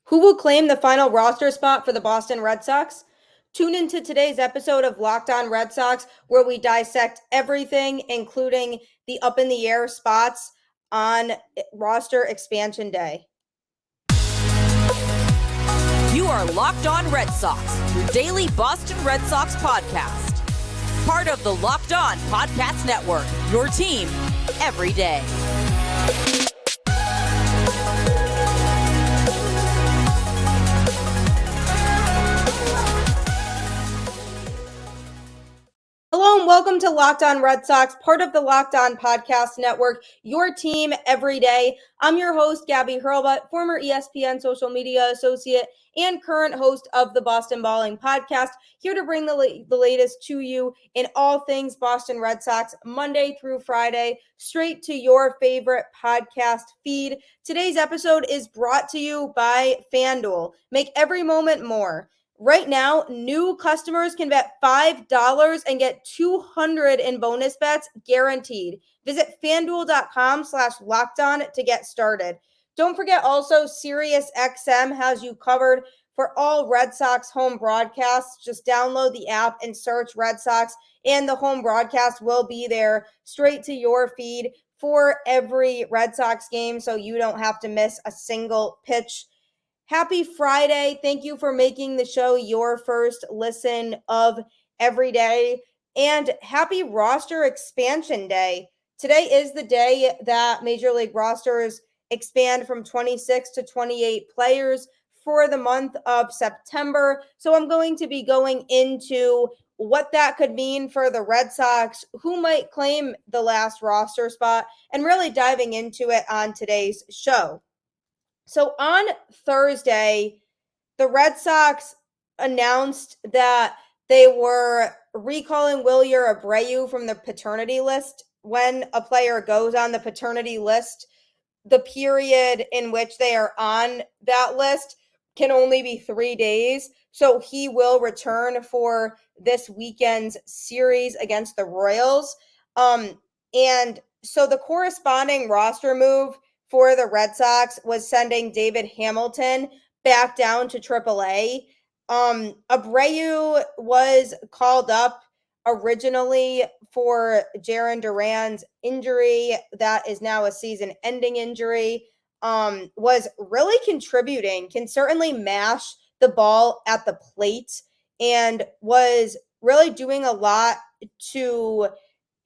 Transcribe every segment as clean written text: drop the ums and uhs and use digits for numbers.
Who will claim the final roster spot for the Boston Red Sox? Tune into today's episode of Locked On Red Sox, where we dissect everything, including the up in the air spots on roster expansion day. You are Locked On Red Sox, your daily Boston Red Sox podcast. Part of the Locked On Podcast Network, your team every day. Hello and welcome to Locked On Red Sox, part of the Locked On Podcast Network, your team every day. I'm your host, Gabby, former ESPN social media associate and current host of the Boston Balling podcast, here to bring the latest to you in all things Boston Red Sox, Monday through Friday, straight to your favorite podcast feed. Today's episode is brought to you by FanDuel. Make every moment more. Right now, new customers can bet $5 and get $200 in bonus bets guaranteed. Visit FanDuel.com/LockedOn to get started. Don't forget also, SiriusXM has you covered for all Red Sox home broadcasts. Just download the app and search Red Sox, and the home broadcast will be there straight to your feed for every Red Sox game, so you don't have to miss a single pitch. Happy Friday. Thank you for making the show your first listen of every day. And happy roster expansion day. Today is the day that Major League rosters expand from 26 to 28 players for the month of September. So I'm going to be going into what that could mean for the Red Sox, who might claim the last roster spot, and really diving into it on today's show. So on Thursday, the Red Sox announced that they were recalling Wilyer Abreu from the paternity list. When a player goes on the paternity list, the period in which they are on that list can only be 3 days. So he will return for this weekend's series against the Royals. And so the corresponding roster move for the Red Sox was sending David Hamilton back down to AAA. Abreu was called up originally for Jarren Duran's injury that is now a season-ending injury. Was really contributing, can certainly mash the ball at the plate, and was really doing a lot to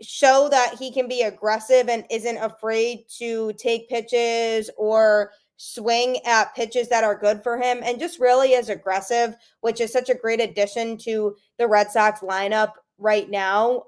show that he can be aggressive and isn't afraid to take pitches or swing at pitches that are good for him, and just really is aggressive, which is such a great addition to the Red Sox lineup right now.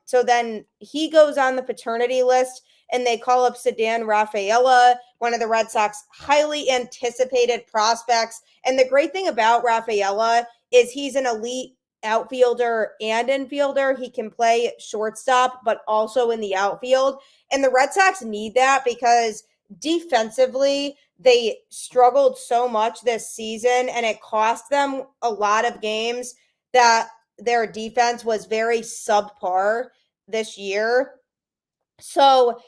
So then he goes on the paternity list, and they call up Ceddanne Rafaela, one of the Red Sox highly anticipated prospects. And the great thing about Rafaela is he's an elite outfielder and infielder. He can play shortstop, but also in the outfield. And the Red Sox need that because defensively, they struggled so much this season, and it cost them a lot of games that their defense was very subpar this year. So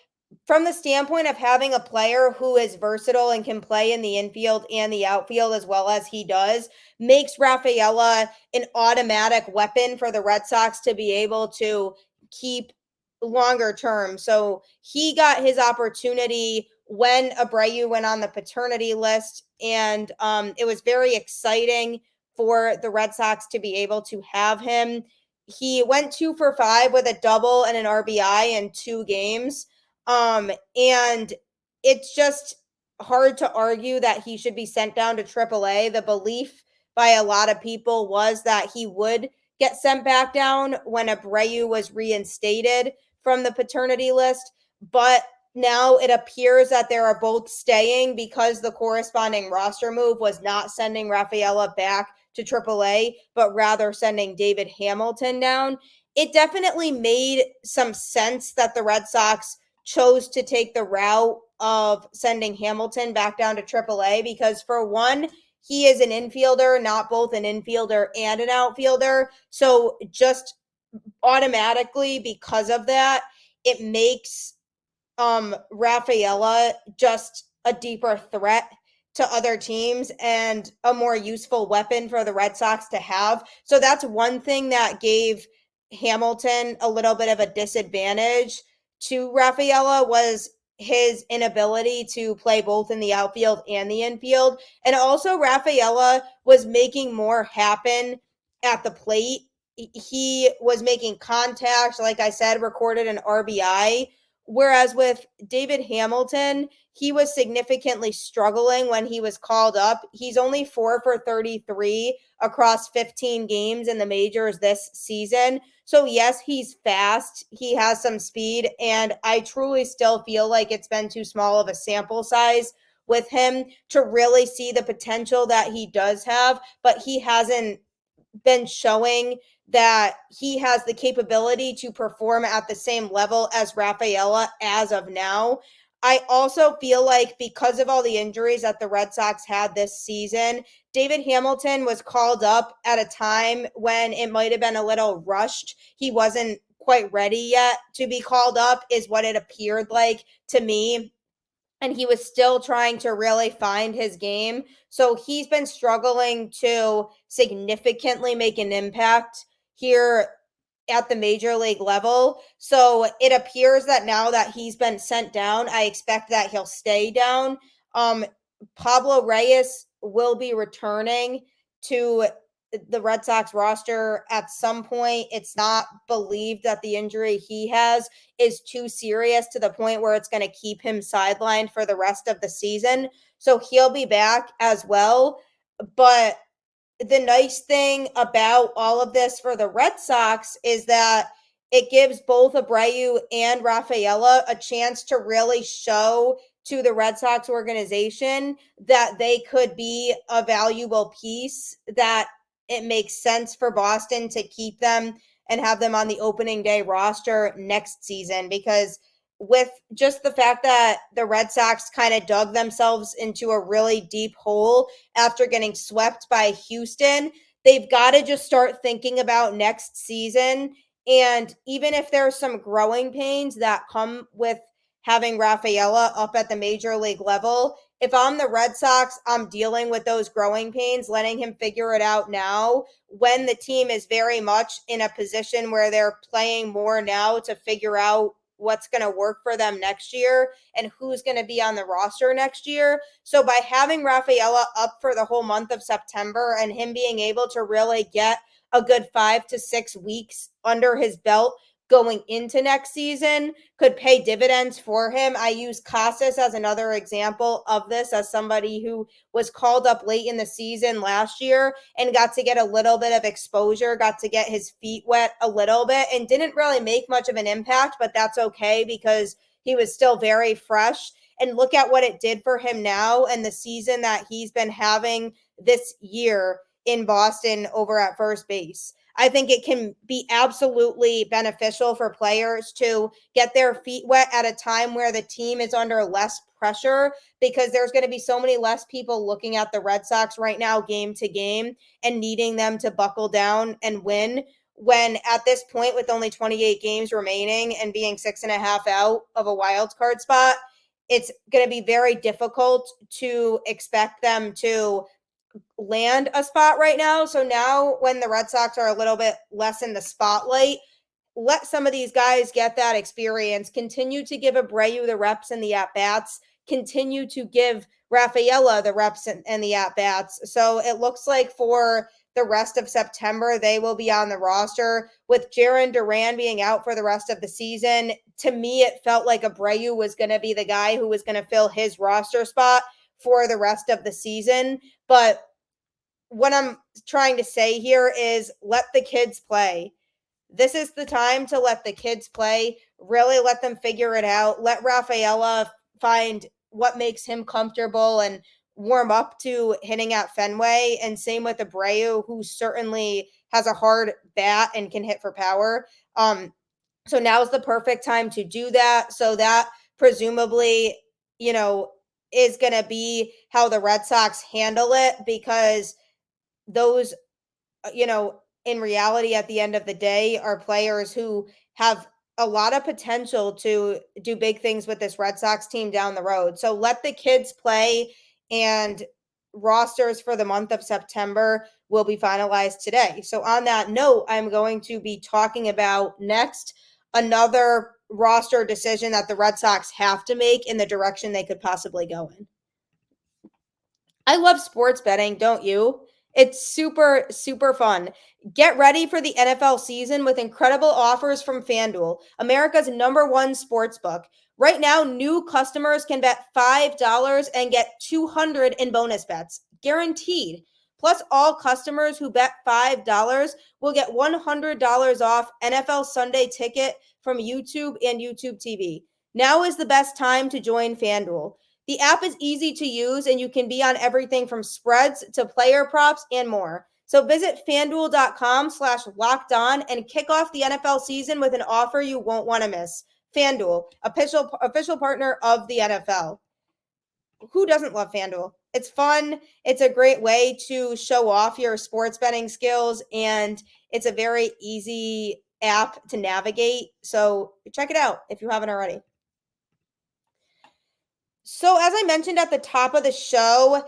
from the standpoint of having a player who is versatile and can play in the infield and the outfield as well as he does, makes Rafaela an automatic weapon for the Red Sox to be able to keep longer term. So he got his opportunity when Abreu went on the paternity list, and it was very exciting for the Red Sox to be able to have him. He went 2 for 5 with a double and an RBI in 2 games. And it's just hard to argue that he should be sent down to AAA. The belief by a lot of people was that he would get sent back down when Abreu was reinstated from the paternity list. But now it appears that they are both staying because the corresponding roster move was not sending Rafaela back to AAA, but rather sending David Hamilton down. It definitely made some sense that the Red Sox chose to take the route of sending Hamilton back down to AAA because, for one, he is an infielder, not both an infielder and an outfielder. So just automatically, because of that, it makes Rafaela just a deeper threat to other teams and a more useful weapon for the Red Sox to have. So that's one thing that gave Hamilton a little bit of a disadvantage to Rafaela, was his inability to play both in the outfield and the infield. And also Rafaela was making more happen at the plate. He was making contact, like I said, recorded an RBI. Whereas with David Hamilton, he was significantly struggling when he was called up. He's only 4 for 33 across 15 games in the majors this season. So yes, he's fast. He has some speed, and I truly still feel like it's been too small of a sample size with him to really see the potential that he does have, but he hasn't been showing that he has the capability to perform at the same level as Rafaela as of now. I also feel like because of all the injuries that the Red Sox had this season, David Hamilton was called up at a time when it might have been a little rushed. He wasn't quite ready yet to be called up, is what it appeared like to me. And he was still trying to really find his game. So he's been struggling to significantly make an impact here at the major league level. So it appears that now that he's been sent down, I expect that he'll stay down. Pablo Reyes will be returning to the Red Sox roster at some point. It's not believed that the injury he has is too serious to the point where it's going to keep him sidelined for the rest of the season. So he'll be back as well. But the nice thing about all of this for the Red Sox is that it gives both Abreu and Rafaela a chance to really show to the Red Sox organization that they could be a valuable piece, that it makes sense for Boston to keep them and have them on the opening day roster next season. Because with just the fact that the Red Sox kind of dug themselves into a really deep hole after getting swept by Houston, they've got to just start thinking about next season. And even if there's some growing pains that come with having Rafaela up at the major league level, if I'm the Red Sox, I'm dealing with those growing pains, letting him figure it out now when the team is very much in a position where they're playing more now to figure out what's going to work for them next year and who's going to be on the roster next year. So by having Rafaela up for the whole month of September and him being able to really get a good 5 to 6 weeks under his belt going into next season could pay dividends for him. I use Casas as another example of this, as somebody who was called up late in the season last year and got to get a little bit of exposure, got to get his feet wet a little bit, and didn't really make much of an impact, but that's okay because he was still very fresh. And look at what it did for him now and the season that he's been having this year in Boston over at first base. I think it can be absolutely beneficial for players to get their feet wet at a time where the team is under less pressure, because there's going to be so many less people looking at the Red Sox right now game to game and needing them to buckle down and win, when at this point, with only 28 games remaining and being 6.5 out of a wild card spot, it's going to be very difficult to expect them to land a spot right now. So now when the Red Sox are a little bit less in the spotlight, let some of these guys get that experience, continue to give Abreu the reps and the at-bats, continue to give Rafaela the reps and the at-bats. So it looks like for the rest of September, they will be on the roster. With Jarren Duran being out for the rest of the season, to me, it felt like Abreu was going to be the guy who was going to fill his roster spot for the rest of the season. But what I'm trying to say here is let the kids play. This is the time to let the kids play, really let them figure it out. Let Rafaela find what makes him comfortable and warm up to hitting at Fenway. And same with Abreu, who certainly has a hard bat and can hit for power. So now is the perfect time to do that. So that presumably, is going to be how the Red Sox handle it, because those, in reality, at the end of the day, are players who have a lot of potential to do big things with this Red Sox team down the road. So let the kids play and rosters for the month of September will be finalized today. So on that note, I'm going to be talking about next another roster decision that the Red Sox have to make in the direction they could possibly go in. I love sports betting, don't you? It's super, super fun. Get ready for the NFL season with incredible offers from FanDuel, America's #1 sports book. Right now, new customers can bet $5 and get $200 in bonus bets, guaranteed. Plus, all customers who bet $5 will get $100 off NFL Sunday Ticket from YouTube and YouTube TV. Now is the best time to join FanDuel. The app is easy to use and you can be on everything from spreads to player props and more. So visit fanduel.com/lockedon and kick off the NFL season with an offer you won't want to miss. FanDuel, official partner of the NFL. Who doesn't love FanDuel? It's fun. It's a great way to show off your sports betting skills, and it's a very easy app to navigate. So check it out if you haven't already. So, as I mentioned at the top of the show,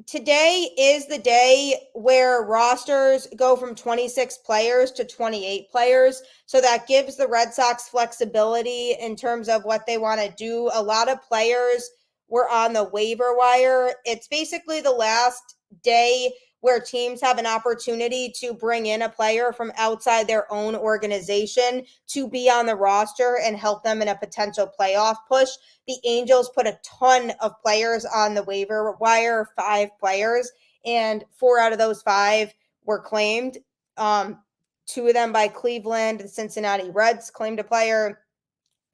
today is the day where rosters go from 26 players to 28 players. So, that gives the Red Sox flexibility in terms of what they want to do. A lot of players were on the waiver wire. It's basically the last day where teams have an opportunity to bring in a player from outside their own organization to be on the roster and help them in a potential playoff push. The Angels put a ton of players on the waiver wire, 5 players, and 4 out of those 5 were claimed. 2 of them by Cleveland. The Cincinnati Reds claimed a player.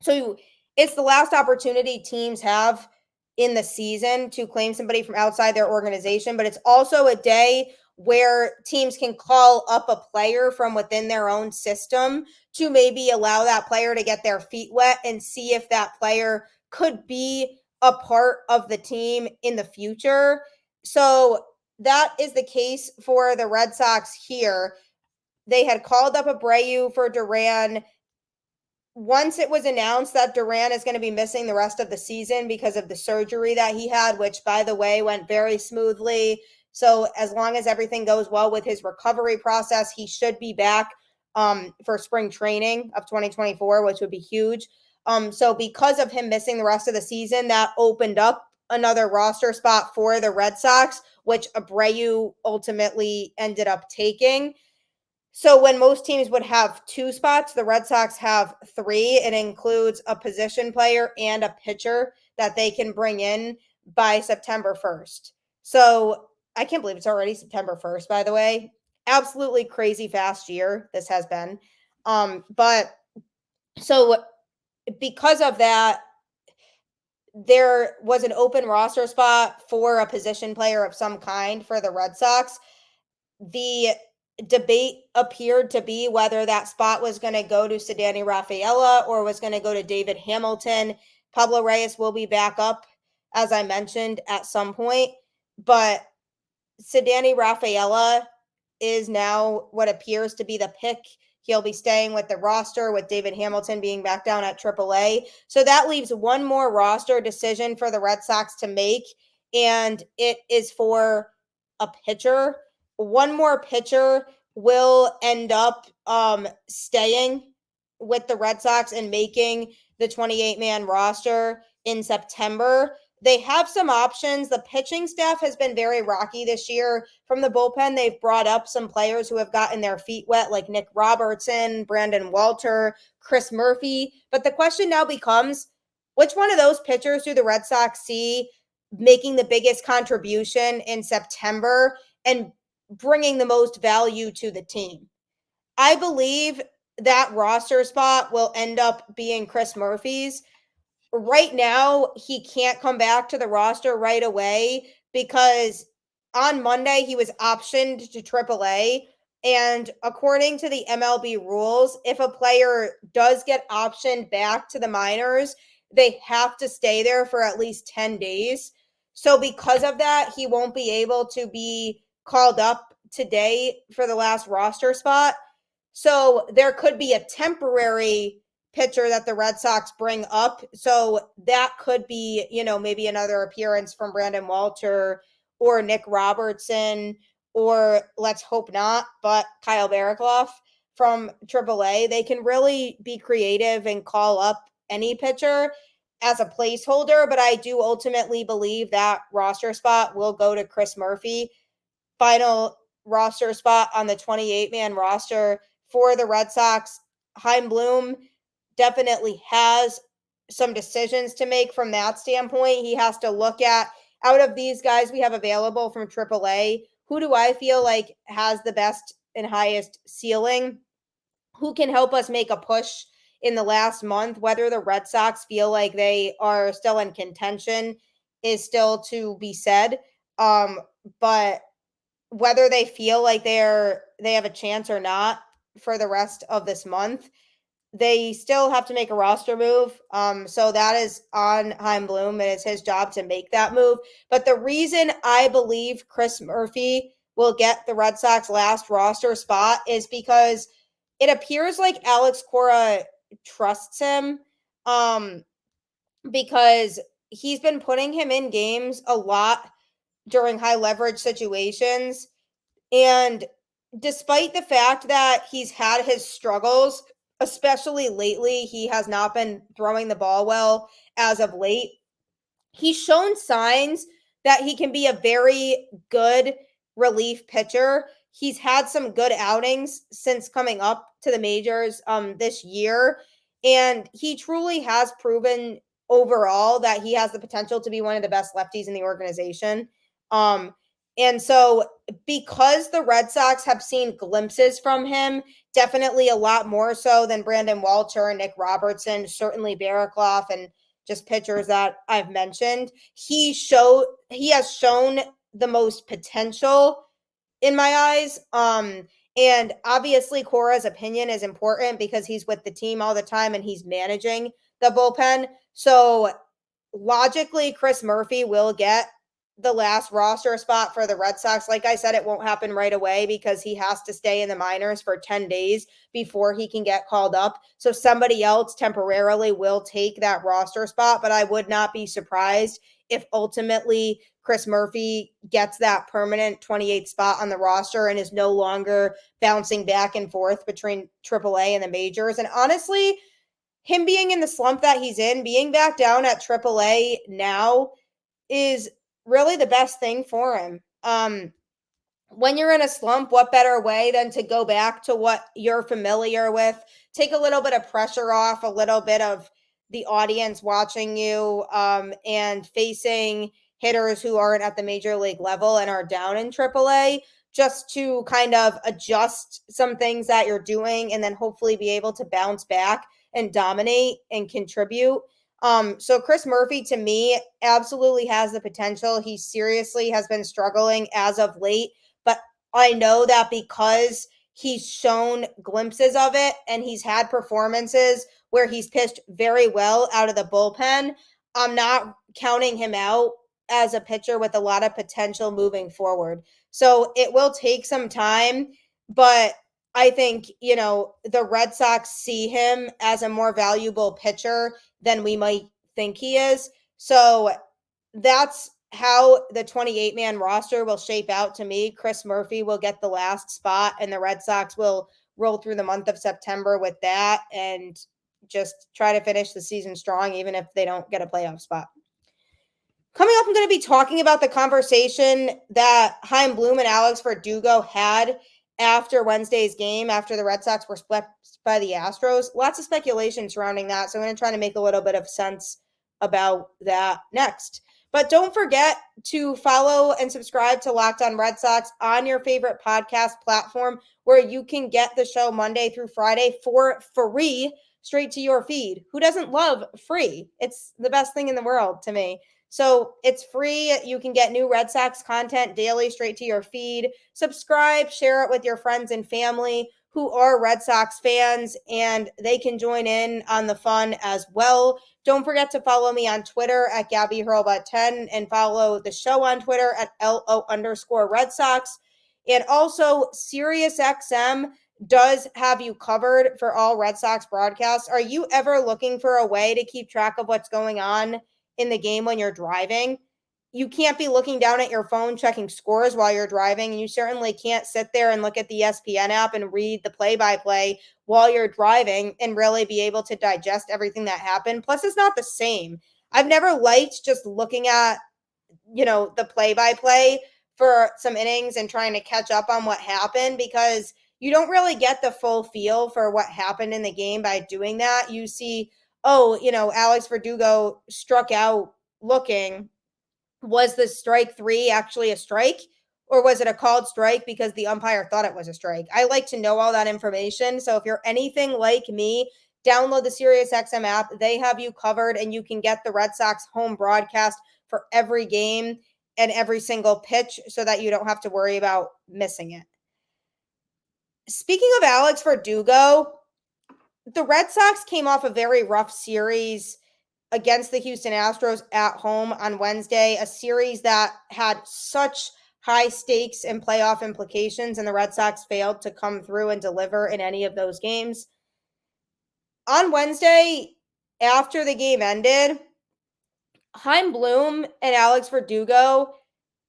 So it's the last opportunity teams have in the season to claim somebody from outside their organization, but it's also a day where teams can call up a player from within their own system to maybe allow that player to get their feet wet and see if that player could be a part of the team in the future. So that is the case for the Red Sox here. They had called up Abreu for Duran. Once it was announced that Duran is going to be missing the rest of the season because of the surgery that he had, which, by the way, went very smoothly. So as long as everything goes well with his recovery process, he should be back for spring training of 2024, which would be huge. So because of him missing the rest of the season, that opened up another roster spot for the Red Sox, which Abreu ultimately ended up taking. So when most teams would have 2 spots, the Red Sox have 3. It includes a position player and a pitcher that they can bring in by September 1st. So I can't believe it's already September 1st, by the way. Absolutely crazy fast year this has been. But so because of that, there was an open roster spot for a position player of some kind for the Red Sox. The debate appeared to be whether that spot was going to go to Ceddanne Rafaela or was going to go to David Hamilton. Pablo Reyes will be back up, as I mentioned, at some point. But Ceddanne Rafaela is now what appears to be the pick. He'll be staying with the roster with David Hamilton being back down at AAA. So that leaves one more roster decision for the Red Sox to make, and it is for a pitcher. One more pitcher will end up staying with the Red Sox and making the 28-man roster in September. They have some options. The pitching staff has been very rocky this year. From the bullpen, they've brought up some players who have gotten their feet wet, like Nick Robertson, Brandon Walter, Chris Murphy. But the question now becomes, which one of those pitchers do the Red Sox see making the biggest contribution in September and bringing the most value to the team? I believe that roster spot will end up being Chris Murphy's. Right now, he can't come back to the roster right away because on Monday he was optioned to AAA. And according to the MLB rules, if a player does get optioned back to the minors, they have to stay there for at least 10 days. So because of that, he won't be able to be called up today for the last roster spot. So there could be a temporary pitcher that the Red Sox bring up. So that could be, maybe another appearance from Brandon Walter or Nick Robertson, or let's hope not, but Kyle Barraclough from AAA, they can really be creative and call up any pitcher as a placeholder. But I do ultimately believe that roster spot will go to Chris Murphy. Final roster spot on the 28-man roster for the Red Sox. Chaim Bloom definitely has some decisions to make from that standpoint. He has to look at, out of these guys we have available from AAA, who do I feel like has the best and highest ceiling? Who can help us make a push in the last month? Whether the Red Sox feel like they are still in contention is still to be said. But whether they feel like they have a chance or not for the rest of this month, they still have to make a roster move. So that is on Chaim Bloom. It is his job to make that move. But the reason I believe Chris Murphy will get the Red Sox last roster spot is because it appears like Alex Cora trusts him, because he's been putting him in games a lot during high leverage situations. And despite the fact that he's had his struggles, especially lately, he has not been throwing the ball well as of late. He's shown signs that he can be a very good relief pitcher. He's had some good outings since coming up to the majors this year, and he truly has proven overall that he has the potential to be one of the best lefties in the organization. And so because the Red Sox have seen glimpses from him, definitely a lot more so than Brandon Walter and Nick Robertson, certainly Barraclough, and just pitchers that I've mentioned, he has shown the most potential in my eyes. And obviously Cora's opinion is important because he's with the team all the time and he's managing the bullpen. So logically, Chris Murphy will get the last roster spot for the Red Sox. Like I said, it won't happen right away because he has to stay in the minors for 10 days before he can get called up. So somebody else temporarily will take that roster spot, but I would not be surprised if ultimately Chris Murphy gets that permanent 28th spot on the roster and is no longer bouncing back and forth between AAA and the majors. And honestly, him being in the slump that he's in, being back down at AAA now is really the best thing for him. When you're in a slump, what better way than to go back to what you're familiar with, take a little bit of pressure off, a little bit of the audience watching you, and facing hitters who aren't at the major league level and are down in AAA, just to kind of adjust some things that you're doing and then hopefully be able to bounce back and dominate and contribute. So Chris Murphy, to me, absolutely has the potential. He seriously has been struggling as of late, but I know that because he's shown glimpses of it and he's had performances where he's pitched very well out of the bullpen, I'm not counting him out as a pitcher with a lot of potential moving forward. So it will take some time, but I think, the Red Sox see him as a more valuable pitcher than we might think he is. So that's how the 28-man roster will shape out to me. Chris Murphy will get the last spot, and the Red Sox will roll through the month of September with that and just try to finish the season strong, even if they don't get a playoff spot. Coming up, I'm going to be talking about the conversation that Chaim Bloom and Alex Verdugo had after Wednesday's game, after the Red Sox were split by the Astros. Lots of speculation surrounding that, so I'm going to try to make a little bit of sense about that next. But don't forget to follow and subscribe to Locked On Red Sox on your favorite podcast platform, where you can get the show Monday through Friday for free straight to your feed. Who doesn't love free? It's the best thing in the world to me. So it's free. You can get new Red Sox content daily straight to your feed. Subscribe, share it with your friends and family who are Red Sox fans, and they can join in on the fun as well. Don't forget to follow me on Twitter at GabbyHurlbut10 and follow the show on Twitter at LO_Red Sox. And also, SiriusXM does have you covered for all Red Sox broadcasts. Are you ever looking for a way to keep track of what's going on in the game when you're driving? you can't be looking down at your phone checking scores while you're driving. And you certainly can't sit there and look at the ESPN app and read the play-by-play while you're driving and really be able to digest everything that happened. Plus, it's not the same. I've never liked just looking at, the play-by-play for some innings and trying to catch up on what happened, because you don't really get the full feel for what happened in the game by doing that. You see, Alex Verdugo struck out looking. Was the strike 3 actually a strike, or was it a called strike because the umpire thought it was a strike? I like to know all that information. So if you're anything like me, download the SiriusXM app. They have you covered, and you can get the Red Sox home broadcast for every game and every single pitch so that you don't have to worry about missing it. Speaking of Alex Verdugo, the Red Sox came off a very rough series against the Houston Astros at home on Wednesday, a series that had such high stakes and playoff implications, and the Red Sox failed to come through and deliver in any of those games. On Wednesday, after the game ended, Chaim Bloom and Alex Verdugo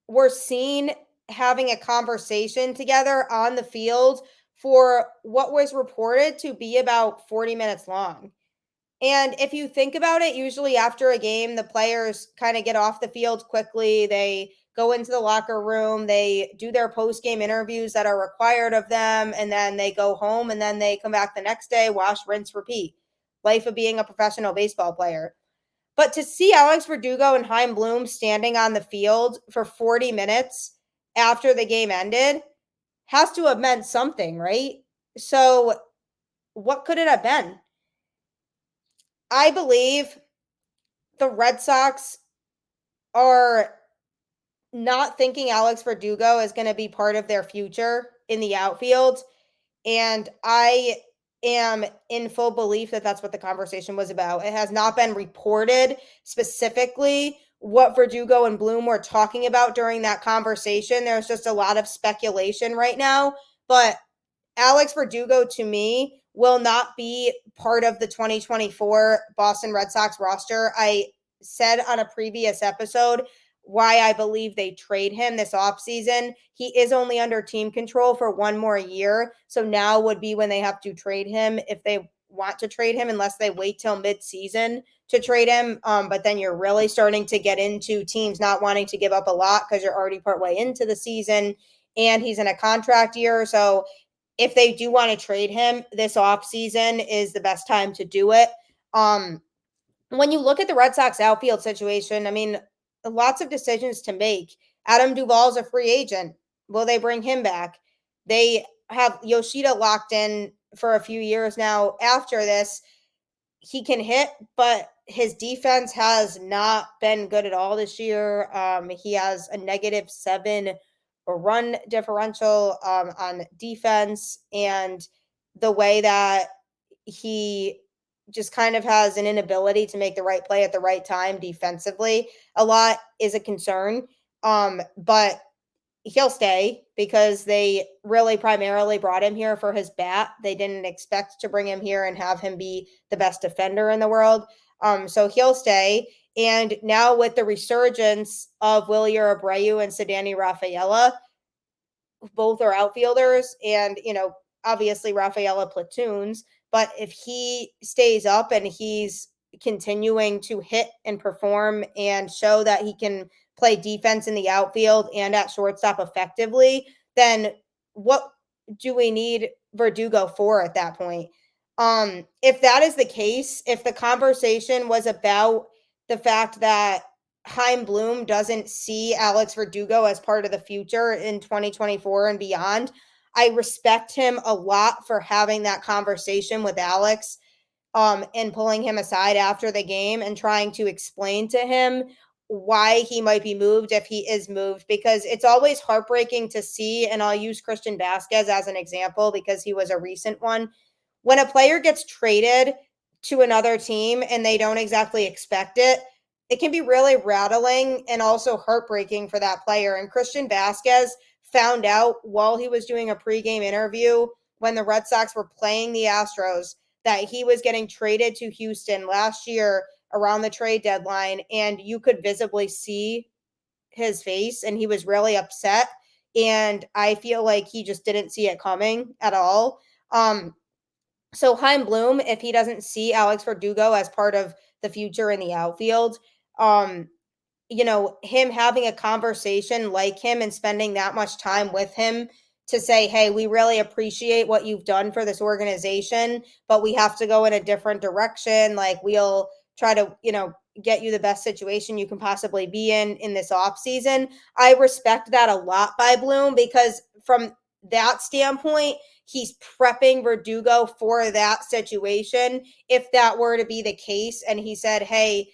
were seen having a conversation together on the field for what was reported to be about 40 minutes long. And if you think about it, usually after a game, the players kind of get off the field quickly. They go into the locker room, they do their post-game interviews that are required of them, and then they go home, and then they come back the next day, wash, rinse, repeat. Life of being a professional baseball player. But to see Alex Verdugo and Chaim Bloom standing on the field for 40 minutes after the game ended has to have meant something, right? So what could it have been? I believe the Red Sox are not thinking Alex Verdugo is going to be part of their future in the outfield. And I am in full belief that that's what the conversation was about. It has not been reported specifically what Verdugo and Bloom were talking about during that conversation. There's just a lot of speculation right now. But Alex Verdugo, to me, will not be part of the 2024 Boston Red Sox roster. I said on a previous episode why I believe they trade him this offseason. He is only under team control for one more year. So now would be when they have to trade him, if they want to trade him, unless they wait till mid-season to trade him. But then you're really starting to get into teams not wanting to give up a lot because you're already partway into the season and he's in a contract year. So if they do want to trade him, this offseason is the best time to do it. When you look at the Red Sox outfield situation, I mean, lots of decisions to make. Adam Duvall's a free agent. Will they bring him back? They have Yoshida locked in for a few years now. After this, he can hit, but his defense has not been good at all this year. He has a -7 run differential on defense, and the way that he just kind of has an inability to make the right play at the right time defensively a lot is a concern. But he'll stay because they really primarily brought him here for his bat. They didn't expect to bring him here and have him be the best defender in the world. So he'll stay. And now with the resurgence of Wilyer Abreu and Ceddanne Rafaela, both are outfielders, and obviously Rafaela platoons, but if he stays up and he's continuing to hit and perform and show that he can play defense in the outfield and at shortstop effectively, then what do we need Verdugo for at that point? If that is the case, if the conversation was about the fact that Chaim Bloom doesn't see Alex Verdugo as part of the future in 2024 and beyond, I respect him a lot for having that conversation with Alex and pulling him aside after the game and trying to explain to him why he might be moved if he is moved, because it's always heartbreaking to see, and I'll use Christian Vasquez as an example because he was a recent one. When a player gets traded to another team and they don't exactly expect it, it can be really rattling and also heartbreaking for that player. And Christian Vasquez found out while he was doing a pregame interview when the Red Sox were playing the Astros that he was getting traded to Houston last year around the trade deadline. And you could visibly see his face and he was really upset. And I feel like he just didn't see it coming at all. So Chaim Bloom, if he doesn't see Alex Verdugo as part of the future in the outfield, him having a conversation like him and spending that much time with him to say, hey, we really appreciate what you've done for this organization, but we have to go in a different direction. Like, we'll try to, get you the best situation you can possibly be in this off season. I respect that a lot by Bloom, because from that standpoint, he's prepping Verdugo for that situation. If that were to be the case, and he said, hey,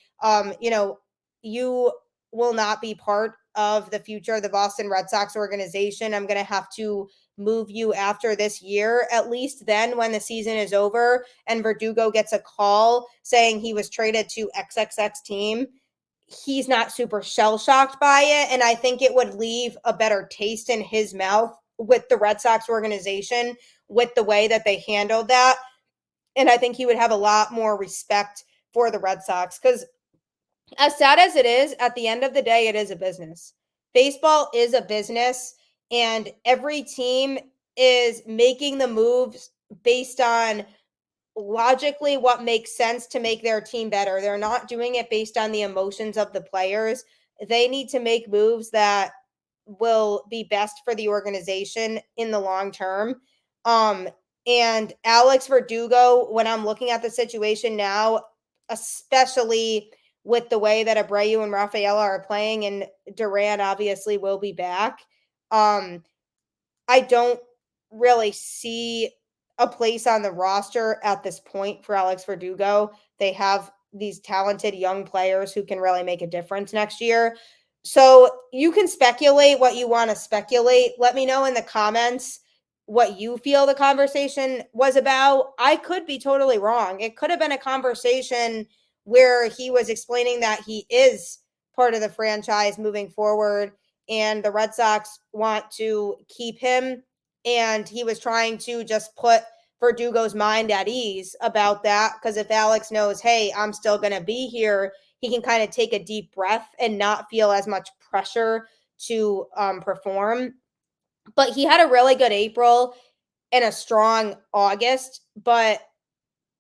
you will not be part of the future of the Boston Red Sox organization. I'm going to have to move you after this year. At least then, when the season is over and Verdugo gets a call saying he was traded to XXX team, he's not super shell-shocked by it. And I think it would leave a better taste in his mouth with the Red Sox organization, with the way that they handled that. And I think he would have a lot more respect for the Red Sox, because as sad as it is, at the end of the day, it is a business. Baseball is a business, and every team is making the moves based on logically what makes sense to make their team better. They're not doing it based on the emotions of the players. They need to make moves that will be best for the organization in the long term. And Alex Verdugo, when I'm looking at the situation now, especially with the way that Abreu and Rafaela are playing, and Duran obviously will be back, I don't really see a place on the roster at this point for Alex Verdugo. They have these talented young players who can really make a difference next year. So you can speculate what you want to speculate. Let me know in the comments what you feel the conversation was about. I could be totally wrong. It could have been a conversation where he was explaining that he is part of the franchise moving forward and the Red Sox want to keep him. And he was trying to just put Verdugo's mind at ease about that, because if Alex knows, hey, I'm still going to be here, he can kind of take a deep breath and not feel as much pressure to perform. But he had a really good April and a strong August, but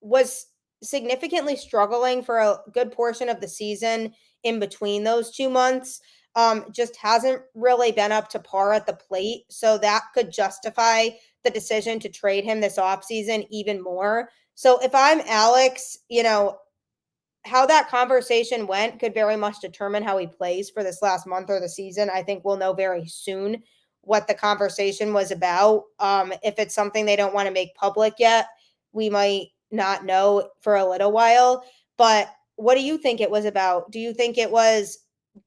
was significantly struggling for a good portion of the season in between those 2 months. Just hasn't really been up to par at the plate. So that could justify the decision to trade him this offseason even more. So if I'm Alex, how that conversation went could very much determine how he plays for this last month of the season. I think we'll know very soon what the conversation was about. If it's something they don't want to make public yet, we might not know for a little while. But what do you think it was about? Do you think it was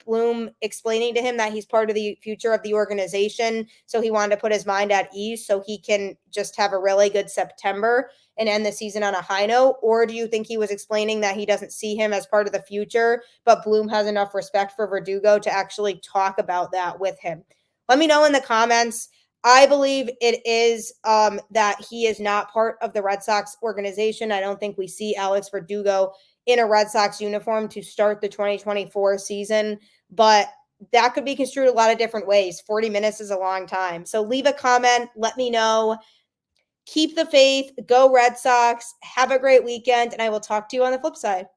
Bloom explaining to him that he's part of the future of the organization, so he wanted to put his mind at ease so he can just have a really good September and end the season on a high note? Or do you think he was explaining that he doesn't see him as part of the future, but Bloom has enough respect for Verdugo to actually talk about that with him? Let me know in the comments. I believe it is that he is not part of the Red Sox organization. I don't think we see Alex Verdugo in a Red Sox uniform to start the 2024 season, but that could be construed a lot of different ways. 40 minutes is a long time. So leave a comment. Let me know. Keep the faith. Go Red Sox. Have a great weekend, and I will talk to you on the flip side.